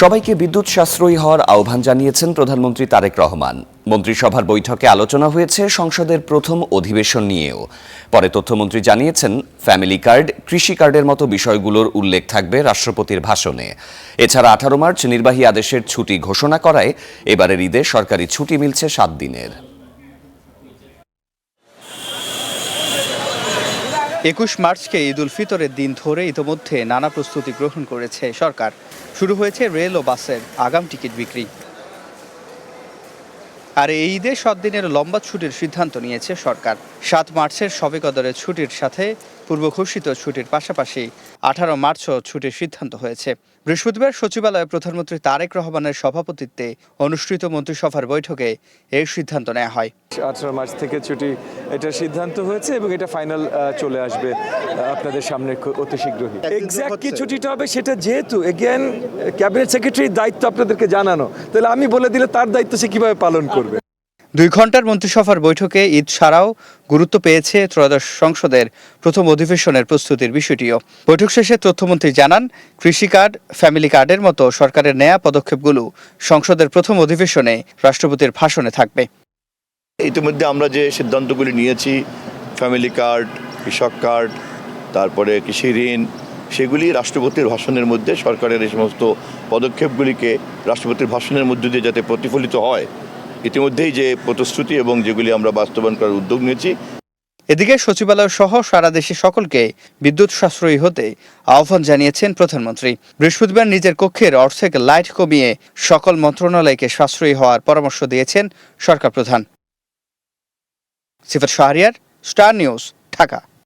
সবাইকে বিদ্যুৎ সাশ্রয়ী হওয়ার আহ্বান জানিয়েছেন প্রধানমন্ত্রী তারেক রহমান। মন্ত্রিসভার বৈঠকে আলোচনা হয়েছে সংসদের প্রথম অধিবেশন নিয়েও। পরে তথ্যমন্ত্রী জানিয়েছেন, ফ্যামিলি কার্ড, কৃষি কার্ডের মতো বিষয়গুলোর উল্লেখ থাকবে রাষ্ট্রপতির ভাষণে। এছাড়া 18 মার্চ নির্বাহী আদেশের ছুটি ঘোষণা করায় এবারের ঈদে সরকারি ছুটি মিলছে 7 দিনের। 21 মার্চকে ঈদ উল ফিতরের দিন ধরে ইতোমধ্যে নানা প্রস্তুতি গ্রহণ করেছে সরকার। শুরু হয়েছে রেল ও বাসের আগাম টিকিট বিক্রি। আর এই ঈদে 7 দিনের লম্বা ছুটির সিদ্ধান্ত নিয়েছে সরকার। 7 মার্চের শবে কদরের ছুটির সাথে পূর্ব ঘোষিত ছুটির পাশাপাশি 18 মার্চও ছুটির সিদ্ধান্ত হয়েছে। বৃহস্পতিবার সচিবালয়ে প্রধানমন্ত্রী তারেক রহমানের সভাপতিত্বে অনুষ্ঠিত মন্ত্রিসভার বৈঠকে এই সিদ্ধান্ত নেওয়া হয়। 18 মার্চ থেকে ছুটি এটা সিদ্ধান্ত হয়েছে এবং এটা ফাইনাল চলে আসবে আপনাদের সামনে অতি শীঘ্রই। এক্স্যাক্ট কি ছুটিটা হবে সেটা যেহেতু এগেইন ক্যাবিনেট সেক্রেটারির দায়িত্ব আপনাদেরকে জানানো, তাহলে আমি বলে দিলে তার দায়িত্ব সে কিভাবে পালন করবে। 2 ঘন্টার মন্ত্রিসভার বৈঠকে ঈদ ছাড়াও গুরুত্ব পেয়েছে ত্রয়োদশ সংসদের প্রথম অধিবেশনের প্রস্তুতির বিষয়টিও। বৈঠক শেষে তথ্যমন্ত্রী জানান, কৃষি কার্ড, ফ্যামিলি কার্ডের মতো সরকারের নেয়া পদক্ষেপগুলো সংসদের প্রথম অধিবেশনে রাষ্ট্রপতির ভাষণে থাকবে। ইতিমধ্যে আমরা যে সিদ্ধান্তগুলি নিয়েছি, ফ্যামিলি কার্ড, কৃষক কার্ড, তারপরে কৃষি ঋণ, সেগুলি রাষ্ট্রপতির ভাষণের মধ্যে সরকারের এই সমস্ত পদক্ষেপগুলিকে রাষ্ট্রপতির ভাষণের মধ্য দিয়ে যাতে প্রতিফলিত হয়, ইতিমধ্যেই যে প্রতিশ্রুতি এবং যেগুলি আমরা বাস্তবায়ন করার উদ্যোগ নিয়েছি। এদিকে সচিবালয় সহ সারা দেশে সকলকে বিদ্যুৎ সাশ্রয়ী হতে আহ্বান জানিয়েছেন প্রধানমন্ত্রী। বৃহস্পতিবার নিজের কক্ষের অর্ধেক লাইট কমিয়ে সকল মন্ত্রণালয়কে সাশ্রয়ী হওয়ার পরামর্শ দিয়েছেন সরকার প্রধান। সিফাত শাহরিয়ার, স্টার নিউজ, ঢাকা।